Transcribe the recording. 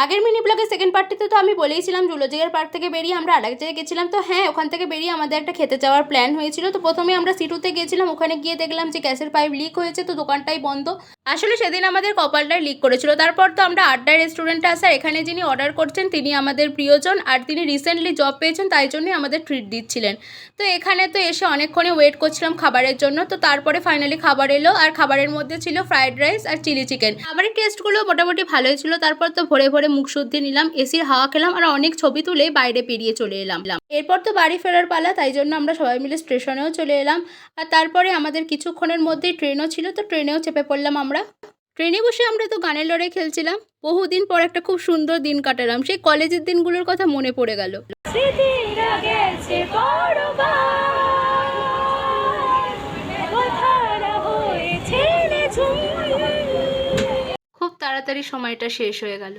আগের মিনি ব্লগের সেকেন্ড পার্টটিতে তো আমি বলেইছিলাম জুলজিক্যাল পার্ক থেকে বেরিয়ে আমরা আরেক জায়গায় গেছিলাম। তো হ্যাঁ, ওখান থেকে বেরিয়ে আমাদের একটা খেতে যাওয়ার প্ল্যান হয়েছিল। তো প্রথমে আমরা সিটুতে গিয়েছিলাম, ওখানে গিয়ে দেখলাম যে গ্যাসের পাইপ লিক হয়েছে, তো দোকানটাই বন্ধ। আসলে সেদিন আমাদের কপালটাই লিক করেছিল। তারপর তো আমরা আড্ডা রেস্টুরেন্টে আসার, এখানে যিনি অর্ডার করছেন তিনি আমাদের প্রিয়জন, আর তিনি রিসেন্টলি জব পেয়েছেন, তাই জন্যই আমাদের ট্রিট দিচ্ছিলেন। তো এখানে তো এসে অনেকক্ষণই ওয়েট করছিলাম খাবারের জন্য। তো তারপরে ফাইনালি খাবার এলো, আর খাবারের মধ্যে ছিল ফ্রাইড রাইস আর চিলি চিকেন। খাবারের টেস্টগুলো মোটামুটি ভালোই ছিল। তারপর তো ভোরে ভোরে মুখ শুদ্ধি নিলাম, এসির হাওয়া খেলাম, আর অনেক ছবি তুলে বাইরে পেরিয়ে চলে এলাম। এরপর তো বাড়ি ফেরার পালা, তাই জন্য আমরা সবাই মিলে স্টেশনেও চলে এলাম। আর তারপরে আমাদের কিছুক্ষণের মধ্যেই ট্রেনও ছিল, তো ট্রেনেও চেপে পড়লাম আমরা। ট্রেনে বসে আমরা তো গানের লড়াই খেলছিলাম। বহুদিন পর একটা খুব সুন্দর দিন কাটালাম, সেই কলেজের দিনগুলোর কথা মনে পড়ে গেল। খুব তাড়াতাড়ি সময়টা শেষ হয়ে গেল।